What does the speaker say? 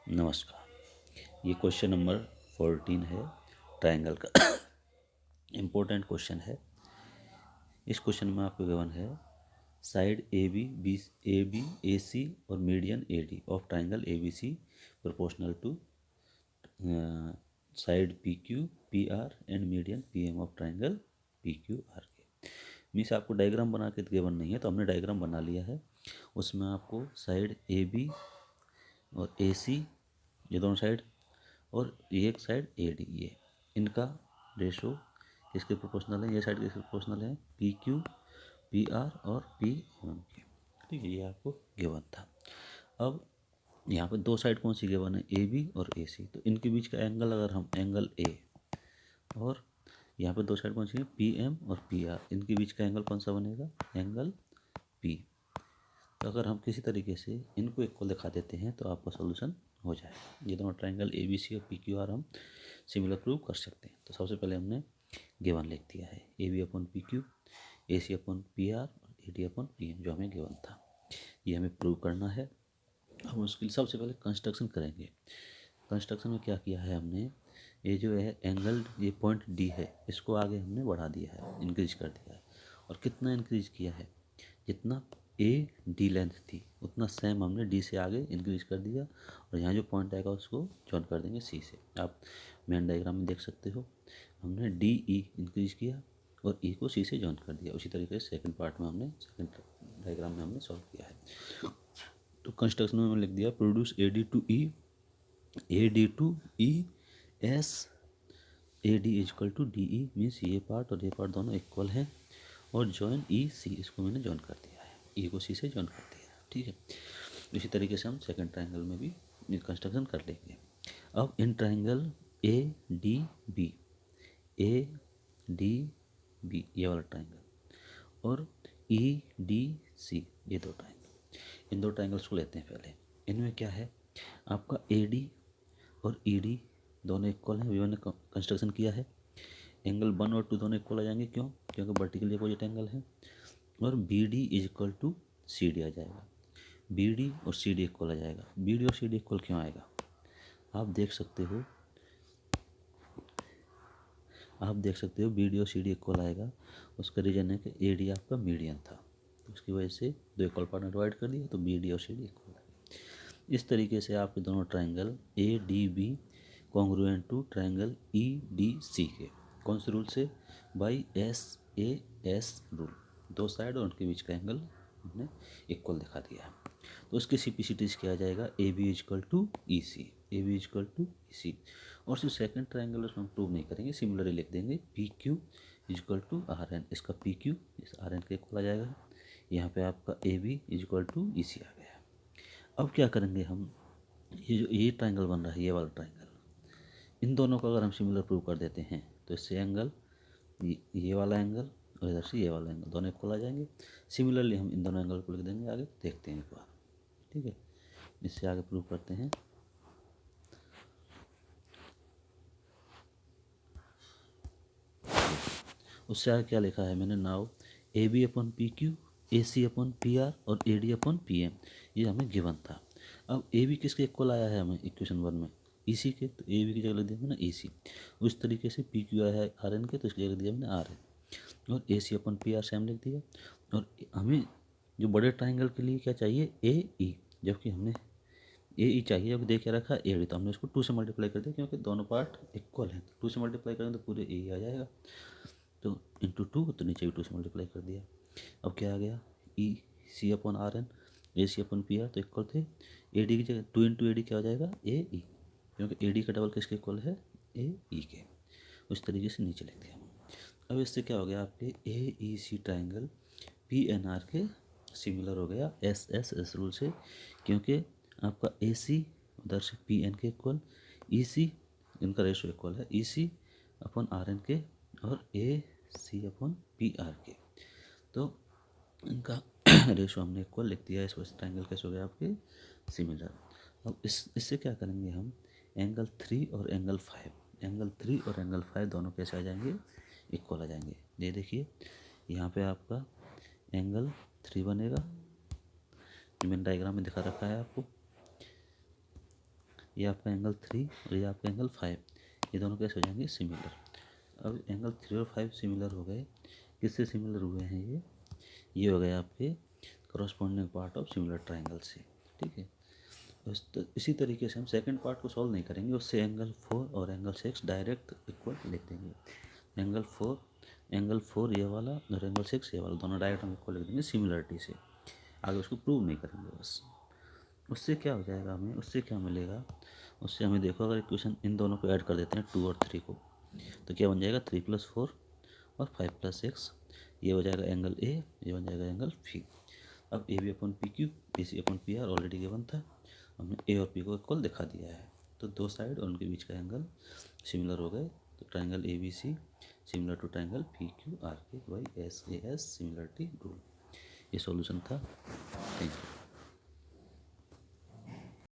नमस्कार। ये question number 14 है, ट्रायंगल का। इम्पोर्टेंट क्वेश्चन है। इस क्वेश्चन में आपको गिवन है side A B A C और median A D of triangle A B C proportional to side P Q P R and median P M of triangle P Q R के। Means आपको diagram बना के given नहीं है, तो हमने diagram बना लिया है। उसमें आपको साइड ए बी और ए सी, ये दोनों साइड, और ये एक साइड ए डी, ये इनका रेशो किसके प्रोपोर्शनल है, ये साइड किसके प्रोपोर्शनल है, पी क्यू पी आर और पी एम के। ठीक है, ये आपको गिवन था। अब यहाँ पे दो साइड कौन सी गिवन है, ए बी और ए सी, तो इनके बीच का एंगल, अगर हम एंगल ए, और यहाँ पे दो साइड कौन सी है, पी एम और पी आर, इनके बीच का एंगल कौन सा बनेगा, एंगल पी। तो अगर हम किसी तरीके से इनको इक्वल दिखा देते हैं तो आपका सोल्यूशन हो जाएगा। ये दोनों ट्रायंगल ए बी सी और पी क्यू आर हम सिमिलर प्रूव कर सकते हैं। तो सबसे पहले हमने गिवन लिख दिया है, A B upon P Q, A C upon P R और A D upon P M, जो हमें गिवन था। ये हमें प्रूव करना है। हम उसके लिए सबसे पहले कंस्ट्रक्शन करेंगे। कंस्ट्रक्शन में क्या किया है हमने, ये जो है एंगल, ये पॉइंट डी है, इसको आगे हमने बढ़ा दिया है, इंक्रीज कर दिया है। और कितना इंक्रीज किया है, जितना ए डी लेंथ थी उतना सेम हमने डी से आगे इंक्रीज कर दिया। और यहाँ जो पॉइंट आएगा उसको जॉइन कर देंगे सी से। आप मेन डायग्राम में देख सकते हो, हमने डी ई इंक्रीज किया और ई को सी से जॉइन कर दिया। उसी तरीके से सेकंड पार्ट में हमने, सेकंड डायग्राम में हमने सॉल्व किया है। तो कंस्ट्रक्शन में हमने लिख दिया, produce A D to E S A D equal to D E, means ये पार्ट और ये पार्ट दोनों इक्वल है। और जॉइन ई सी, इसको मैंने जॉइन कर दिया है, ई को सी से जॉइन कर दिया है। ठीक है, इसी तरीके से हम सेकंड ट्रायंगल में भी कंस्ट्रक्शन कर लेंगे। अब in triangle A D B, A D B ये वाला ट्रायंगल, और ई डी सी, ये दो ट्रायंगल, इन दो ट्रायंगल्स को लेते हैं पहले। इनमें क्या है, आपका ए डी और ई डी दोनों इक्वल हैं, मैंने कंस्ट्रक्शन किया है। एंगल 1 और 2 दोनों इक्वल आ जाएंगे, क्यों, क्योंकि वर्टिकली अपोजिट एंगल है। और B D is equal to C D आ जाएगा, बी डी और सी डी इक्वल आ जाएगा। बी डी और सी डी इक्वल क्यों आएगा, आप देख सकते हो, बी डी और सी डी इक्वल आएगा। उसका रीजन है कि ए डी आपका मीडियन था, तो उसकी वजह से दो इक्वल पार्ट में डिवाइड कर दिया, तो बी डी और सी डी इक्वल है। इस तरीके से आपके दोनों triangle A D B congruent to triangle E D C के, कौन से रूल से, by S A S rule, दो साइड और उनके बीच का एंगल हमने इक्वल दिखा दिया है। तो उसकी सिंप्लिसिटीज क्या आ जाएगा, A B equal to E C, A B equal to E C. और जो सेकंड ट्रायंगल उसमें हम प्रूव नहीं करेंगे, सिमिलरली लिख देंगे P Q equal to R N, इसका पी क्यू इस आर एन के इक्वल आ जाएगा। यहाँ पे आपका A B equal to E C आ गया। अब क्या करेंगे हम, ये जो ये ट्रायंगल बन रहा है, ये वाला ट्रायंगल, इन दोनों को अगर हम सिमिलर प्रूव कर देते हैं तो इससे एंगल, ये वाला एंगल और इधर से ये वाला एंगल दोनों इक्वल आ जाएंगे। सिमिलरली हम इन दोनों एंगल को लिख देंगे, आगे देखते हैं एक बार। ठीक है, इससे आगे प्रूव करते हैं। उससे आगे क्या लिखा है मैंने, now A B upon P Q, A C upon P R और A D upon P M, ये हमें गिवन था। अब ए बी किसके इक्वल आया है हमें इक्वेशन 1 में, ई सी के, तो ए बी की जगह लिख दिया मैंने ई सी। उस तरीके से पी क्यू आया है आर एन के, तो इसकी जगह दिया मैंने आर एन। और ए सी अपन पी आर सेम लिख दिया। और हमें जो बड़े ट्रायंगल के लिए क्या चाहिए, ए ई, जबकि हमने ए ई चाहिए, जब दे के रखा ए डी, तो हमने इसको 2 से मल्टीप्लाई कर दिया, क्योंकि दोनों पार्ट इक्वल हैं। 2 से मल्टीप्लाई करें तो पूरे ए ई आ जाएगा, तो इंटू 2, तो नीचे भी 2 से मल्टीप्लाई कर दिया। अब क्या आ गया, E C upon R N, A C upon P R, तो इक्वल थे। ए डी की जगह 2 इंटू ए डी क्या हो जाएगा, ए ई, क्योंकि ए डी का डबल किसके इक्वल है, ए ई के। उस तरीके से नीचे लिख दिया। अब इससे क्या हो गया, आपके A E C triangle P N R के सिमिलर हो गया एस एस एस रूल से, क्योंकि आपका ए सी उधर से पी एन के इक्वल, ई सी इनका रेशो इक्वल है, ई सी अपॉन आर एन के और ए सी अपॉन पी आर के, तो इनका रेशो हमने इक्वल लिख दिया। इस वजह से ट्राइंगल कैसे हो गया आपके सिमिलर। अब इससे क्या करेंगे हम, एंगल 3 और एंगल 5, एंगल 3 और एंगल 5 दोनों कैसे आ जाएंगे, इक्वल आ जाएंगे। ये देखिए यहाँ पे आपका एंगल 3 बनेगा, जो मैंने डायग्राम में दिखा रखा है आपको। ये आपका एंगल 3 और ये आपका एंगल 5, ये दोनों कैसे हो जाएंगे? सिमिलर। अब एंगल 3 और 5 सिमिलर हो गए, किससे सिमिलर हुए हैं? ये हो गए आपके corresponding part of similar triangle से, ठीक है। इसी तरीके से हम सेकंड पार्ट को सॉल्व नहीं करेंगे, उससे एंगल 4 और एंगल 6 डायरेक्ट इक्वल लिख देंगे। एंगल 4 ये वाला और एंगल 6 ये वाला, दोनों डायरेक्ट हम इक्वल लिख देंगे सिमिलरिटी से। आगे उसको प्रूव नहीं करेंगे बस। उससे क्या हो जाएगा, हमें उससे क्या मिलेगा? उससे हमें देखो, अगर इक्वेशन इन दोनों को ऐड कर देते हैं 2 और 3 को, तो क्या बन जाएगा? 3 + 4 और 5 + 6, ये हो जाएगा एंगल ए, ये बन जाएगा एंगल पी। अब A B upon P Q, B C upon P R already given था, हमने ए और पी को इक्वल दिखा दिया है, तो दो साइड और उनके बीच का एंगल सिमिलर हो गए। तो triangle A B C similar to triangle P Q R के by S A S similarity rule, ये सॉल्यूशन था। Thank you.